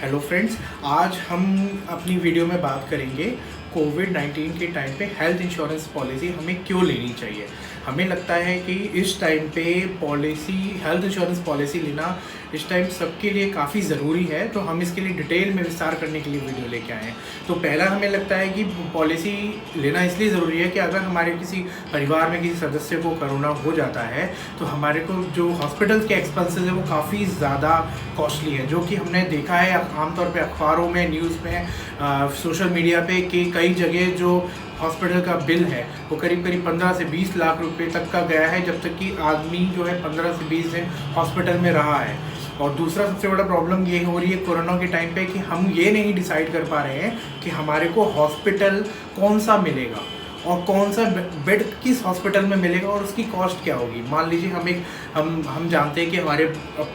Hello friends, आज हम अपनी वीडियो में बात करेंगे कोविड-19 के टाइम पे हेल्थ इंश्योरेंस पॉलिसी हमें क्यों लेनी चाहिए। हमें लगता है कि इस टाइम पे हेल्थ इंश्योरेंस पॉलिसी लेना इस टाइम सबके लिए काफ़ी ज़रूरी है, तो हम इसके लिए डिटेल में विस्तार करने के लिए वीडियो लेके आए हैं। तो पहला हमें लगता है कि पॉलिसी लेना इसलिए ज़रूरी है कि अगर हमारे किसी परिवार में किसी सदस्य को कोरोना हो जाता है तो हमारे को जो हॉस्पिटल के एक्सपेंसेस है वो काफ़ी ज़्यादा कॉस्टली है, जो कि हमने देखा है आमतौर पे अखबारों में, न्यूज़ में, सोशल मीडिया पे कि कई जगह जो हॉस्पिटल का बिल है वो करीब 15 से 20 लाख रुपए तक का गया है, जब तक कि आदमी जो है 15 से 20 दिन हॉस्पिटल में रहा है। और दूसरा सबसे बड़ा प्रॉब्लम ये हो रही है कोरोना के टाइम पे कि हम ये नहीं डिसाइड कर पा रहे हैं कि हमारे को हॉस्पिटल कौन सा मिलेगा और कौन सा बेड किस हॉस्पिटल में मिलेगा और उसकी कॉस्ट क्या होगी। मान लीजिए हम जानते हैं कि हमारे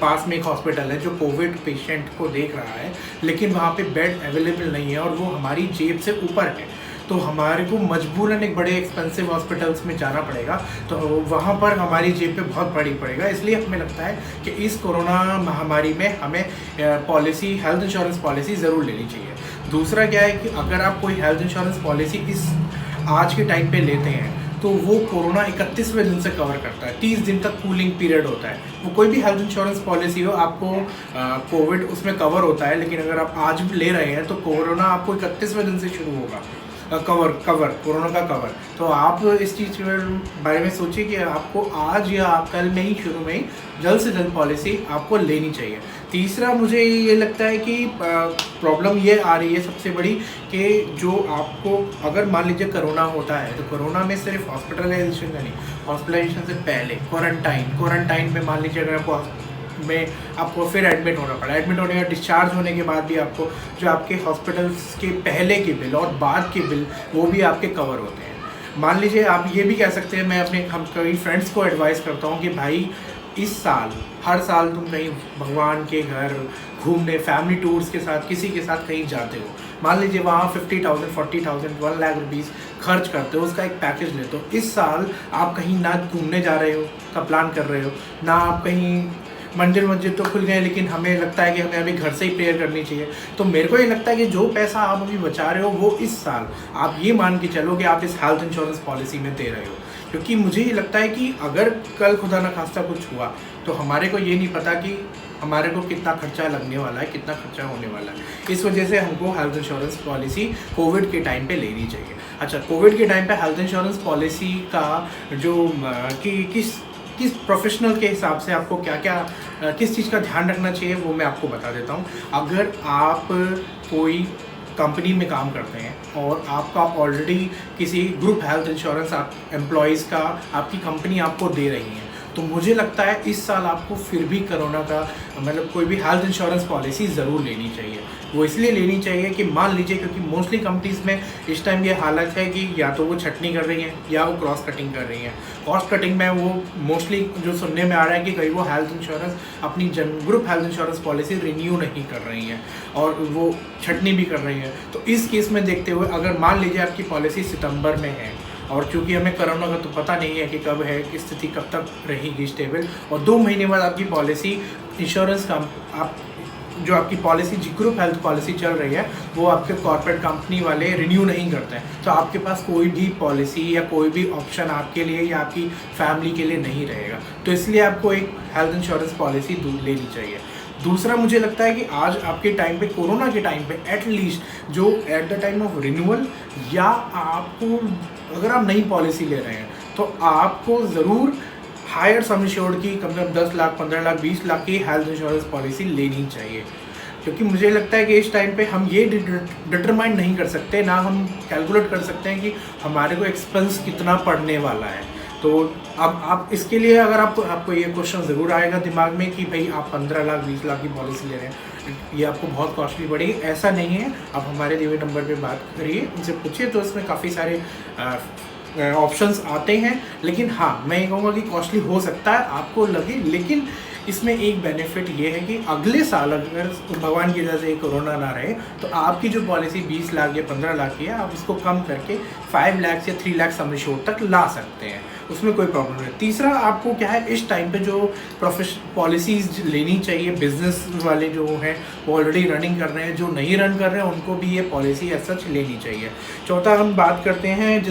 पास में एक हॉस्पिटल है जो कोविड पेशेंट को देख रहा है, लेकिन वहाँ पे बेड अवेलेबल नहीं है और वो हमारी जेब से ऊपर है, तो हमारे को मजबूरन एक बड़े एक्सपेंसिव हॉस्पिटल्स में जाना पड़ेगा, तो वहाँ पर हमारी जेब पे बहुत भारी पड़ेगा। इसलिए हमें लगता है कि इस कोरोना महामारी में हमें हेल्थ इंश्योरेंस पॉलिसी ज़रूर लेनी चाहिए। दूसरा क्या है कि अगर आप कोई हेल्थ इंश्योरेंस पॉलिसी आज के टाइम पे लेते हैं तो वो कोरोना 31वें दिन से कवर करता है। 30 दिन तक कूलिंग पीरियड होता है। वो कोई भी हेल्थ इंश्योरेंस पॉलिसी हो, आपको कोविड उसमें कवर होता है, लेकिन अगर आप आज ले रहे हैं तो कोरोना आपको 31वें दिन से शुरू होगा। कोरोना का कवर। तो आप इस चीज़ के बारे में सोचिए कि आपको आज या कल में ही शुरू में ही जल्द से जल्द पॉलिसी आपको लेनी चाहिए। तीसरा मुझे ये लगता है कि प्रॉब्लम ये आ रही है सबसे बड़ी कि जो आपको अगर मान लीजिए कोरोना होता है तो कोरोना में सिर्फ हॉस्पिटलाइजेशन का नहीं, हॉस्पिटलाइजेशन से पहले क्वारंटाइन में मान लीजिए अगर आपको फिर एडमिट होना पड़ा, एडमिट होने का डिस्चार्ज होने के बाद भी आपको जो आपके हॉस्पिटल्स के पहले के बिल और बाद के बिल वो भी आपके कवर होते हैं। मान लीजिए आप ये भी कह सकते हैं, मैं हम कई फ्रेंड्स को एडवाइस करता हूँ कि भाई इस साल हर साल तुम कहीं भगवान के घर घूमने, फैमिली टूर्स के साथ किसी के साथ कहीं जाते हो, मान लीजिए वहाँ 50,000, 40,000, 1 लाख रुपीज़ खर्च करते हो, उसका एक पैकेज लेते हो। इस साल आप कहीं ना घूमने जा रहे हो का प्लान कर रहे हो, ना आप कहीं मंदिर मस्जिद तो खुल गए, लेकिन हमें लगता है कि हमें अभी घर से ही प्रेयर करनी चाहिए। तो मेरे को ये लगता है कि जो पैसा आप अभी बचा रहे हो वो इस साल आप ये मान के चलो कि आप इस हेल्थ इंश्योरेंस पॉलिसी में दे रहे हो, क्योंकि मुझे ये लगता है कि अगर कल खुदा न खास्ता कुछ हुआ तो हमारे को ये नहीं पता कि हमारे को कितना खर्चा लगने वाला है, कितना खर्चा होने वाला है। इस वजह से हमको हेल्थ इंश्योरेंस पॉलिसी कोविड के टाइम पे लेनी चाहिए। अच्छा, कोविड के टाइम पे हेल्थ इंश्योरेंस पॉलिसी का जो किस प्रोफेशनल के हिसाब से आपको किस चीज़ का ध्यान रखना चाहिए वो मैं आपको बता देता हूँ। अगर आप कोई कंपनी में काम करते हैं और आपका ऑलरेडी किसी ग्रुप हेल्थ इंश्योरेंस आप एम्प्लॉयज़ का आपकी कंपनी आपको दे रही है, तो मुझे लगता है इस साल आपको फिर भी कोरोना का कोई भी हेल्थ इंश्योरेंस पॉलिसी ज़रूर लेनी चाहिए। वो इसलिए लेनी चाहिए कि मान लीजिए, क्योंकि मोस्टली कंपनीज़ में इस टाइम ये हालत है कि या तो वो छटनी कर रही हैं या वो क्रॉस कटिंग कर रही हैं। क्रॉस कटिंग में वो मोस्टली जो सुनने में आ रहा है कि कई वो हेल्थ इंश्योरेंस अपनी group health insurance policy renew नहीं कर रही हैं और वो छटनी भी कर रही हैं। तो इस केस में देखते हुए अगर मान लीजिए आपकी पॉलिसी सितंबर में है और चूँकि हमें कोरोना का तो पता नहीं है कि कब है, कि स्थिति कब तक रहेगी स्टेबल, और 2 महीने बाद आपकी पॉलिसी इंश्योरेंस का आपकी पॉलिसी ग्रुप हेल्थ पॉलिसी चल रही है वो आपके कॉर्पोरेट कंपनी वाले रिन्यू नहीं करते हैं, तो आपके पास कोई भी पॉलिसी या कोई भी ऑप्शन आपके लिए या आपकी फैमिली के लिए नहीं रहेगा। तो इसलिए आपको एक हेल्थ इंश्योरेंस पॉलिसी लेनी चाहिए। दूसरा मुझे लगता है कि आज आपके टाइम पे, कोरोना के टाइम पे एटलीस्ट जो at the time of renewal या आपको अगर आप नई पॉलिसी ले रहे हैं तो आपको ज़रूर हायर सम इंश्योर्ड की कम से कम 10 लाख, 15 लाख, 20 लाख की हेल्थ इंश्योरेंस पॉलिसी लेनी चाहिए, क्योंकि मुझे लगता है कि इस टाइम पे हम ये डिटरमाइन नहीं कर सकते, ना हम कैलकुलेट कर सकते हैं कि हमारे को एक्सपेंस कितना पड़ने वाला है। तो अब आप इसके लिए अगर आपको ये क्वेश्चन ज़रूर आएगा दिमाग में कि भाई आप 15 लाख 20 लाख की पॉलिसी ले रहे हैं, ये आपको बहुत कॉस्टली पड़ेगी। ऐसा नहीं है, आप हमारे दिए हुए नंबर पे बात करिए, उनसे पूछिए, तो इसमें काफ़ी सारे ऑप्शंस आते हैं। लेकिन हाँ, मैं ये कहूँगा कि कॉस्टली हो सकता है आपको लगे, लेकिन इसमें एक बेनिफिट ये है कि अगले साल अगर भगवान की वजह से कोरोना ना रहे तो आपकी जो पॉलिसी 20 लाख या 15 लाख की है, आप उसको कम करके 5 लाख या 3 लाख सम इंश्योर्ड तक ला सकते हैं। उसमें कोई प्रॉब्लम नहीं। तीसरा, आपको क्या है इस टाइम पे जो पॉलिसीज़ लेनी चाहिए, बिजनेस वाले जो हैं वो ऑलरेडी रनिंग कर रहे हैं, जो नहीं रन कर रहे हैं उनको भी ये पॉलिसी एज सच लेनी चाहिए। चौथा, हम बात करते हैं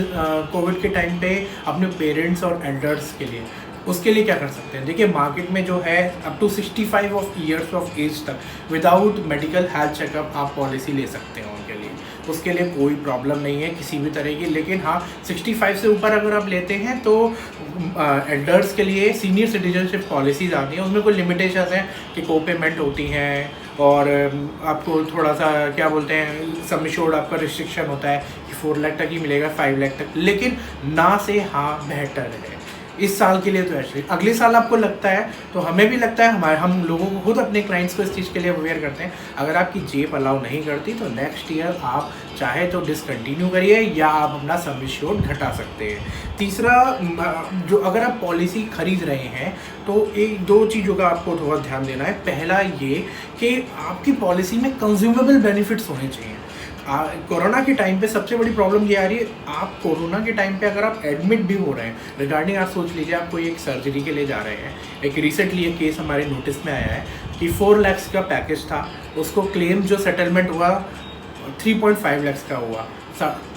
कोविड के टाइम पे अपने पेरेंट्स और एल्डर्स के लिए, उसके लिए क्या कर सकते हैं। देखिए, मार्केट में जो है up to 65 of years of age तक विदाउट मेडिकल हेल्थ चेकअप आप पॉलिसी ले सकते हैं उनके लिए, उसके लिए कोई प्रॉब्लम नहीं है किसी भी तरह की। लेकिन हाँ, 65 से ऊपर अगर आप लेते हैं तो एल्डर्स के लिए सीनियर सिटीजनशिप पॉलिसीज़ आती हैं, उसमें कोई लिमिटेशंस हैं कि को पेमेंट होती हैं और आपको थोड़ा सा क्या बोलते हैं सम एश्योर्ड आपका रिस्ट्रिक्शन होता है कि 4 लाख तक ही मिलेगा, 5 लाख तक, लेकिन ना से हाँ बेहतर है इस साल के लिए। तो एक्चुअली अगले साल आपको लगता है तो हमें भी लगता है, हम लोगों को खुद अपने क्लाइंट्स को इस चीज़ के लिए अवेयर करते हैं। अगर आपकी जेब अलाउ नहीं करती तो नेक्स्ट ईयर आप चाहे तो डिसकंटिन्यू करिए या आप अपना सम एश्योर्ड घटा सकते हैं। तीसरा, जो अगर आप पॉलिसी खरीद रहे हैं तो 1-2 चीज़ों का आपको थोड़ा ध्यान देना है। पहला ये कि आपकी पॉलिसी में कंज्यूमेबल बेनिफिट्स होने चाहिए। कोरोना के टाइम पे सबसे बड़ी प्रॉब्लम ये आ रही है, आप कोरोना के टाइम पे अगर आप एडमिट भी हो रहे हैं रिगार्डिंग, आप सोच लीजिए आप कोई एक सर्जरी के लिए जा रहे हैं। एक रिसेंटली एक केस हमारे नोटिस में आया है कि 4 लाख का पैकेज था, उसको क्लेम जो सेटलमेंट हुआ 3.5 लाख का हुआ,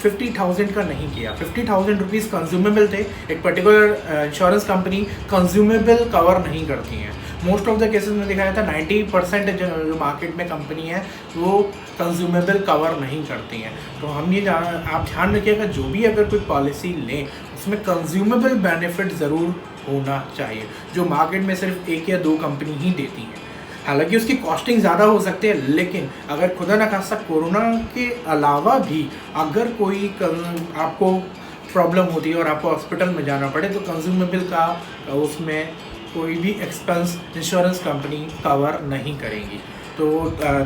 50,000 का नहीं किया। 50,000 रुपीज़ कंज्यूमेबल थे। एक particular insurance company consumable cover नहीं करती हैं। मोस्ट ऑफ द केसेस में दिखाया था 90% जो मार्केट में कंपनी है वो कंज्यूमेबल कवर नहीं करती हैं। तो हम ये आप ध्यान रखिएगा, जो भी अगर कोई पॉलिसी लें उसमें कंज्यूमेबल बेनिफिट ज़रूर होना चाहिए, जो मार्केट में सिर्फ 1 या 2 कंपनी ही देती हैं। हालांकि उसकी कॉस्टिंग ज़्यादा हो सकती है, लेकिन अगर खुदा न खास्ता कोरोना के अलावा भी अगर कोई आपको प्रॉब्लम होती है और आपको हॉस्पिटल में जाना पड़े तो कंज्यूमेबल का उसमें कोई भी एक्सपेंस इंश्योरेंस कंपनी कवर नहीं करेगी। तो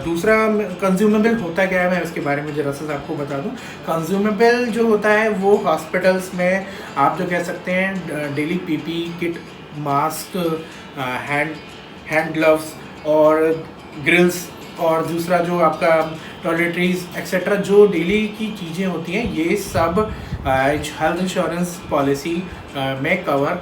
दूसरा, कंज्यूमेबल होता क्या है मैं उसके बारे में जरा सा आपको बता दूं। कंज्यूमेबल जो होता है वो हॉस्पिटल्स में आप जो कह सकते हैं daily PP kit, mask, hand gloves और ग्रिल्स, और दूसरा जो आपका टॉयलेटरीज एक्सेट्रा, जो डेली की चीज़ें होती हैं ये सब हेल्थ इंश्योरेंस पॉलिसी में कवर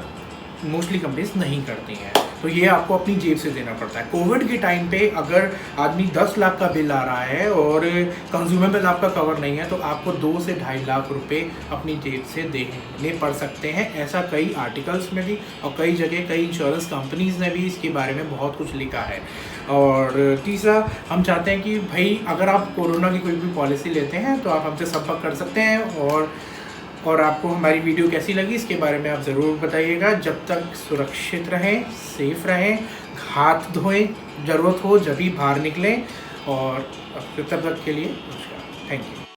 मोस्टली कंपनीज नहीं करती हैं। तो ये आपको अपनी जेब से देना पड़ता है। कोविड के टाइम पे अगर आदमी 10 लाख का बिल आ रहा है और कंज्यूमेबल आपका कवर नहीं है तो आपको 2 से 2.5 लाख रुपए अपनी जेब से देने पड़ सकते हैं। ऐसा कई आर्टिकल्स में भी और कई जगह कई इंश्योरेंस कंपनीज ने भी इसके बारे में बहुत कुछ लिखा है। और तीसरा, हम चाहते हैं कि भाई अगर आप कोरोना की कोई भी पॉलिसी लेते हैं तो आप हमसे संपर्क कर सकते हैं। और आपको हमारी वीडियो कैसी लगी इसके बारे में आप ज़रूर बताइएगा। जब तक सुरक्षित रहें, सेफ रहें, हाथ धोएं, ज़रूरत हो जब भी बाहर निकलें, और तब तक के लिए नमस्कार, थैंक यू।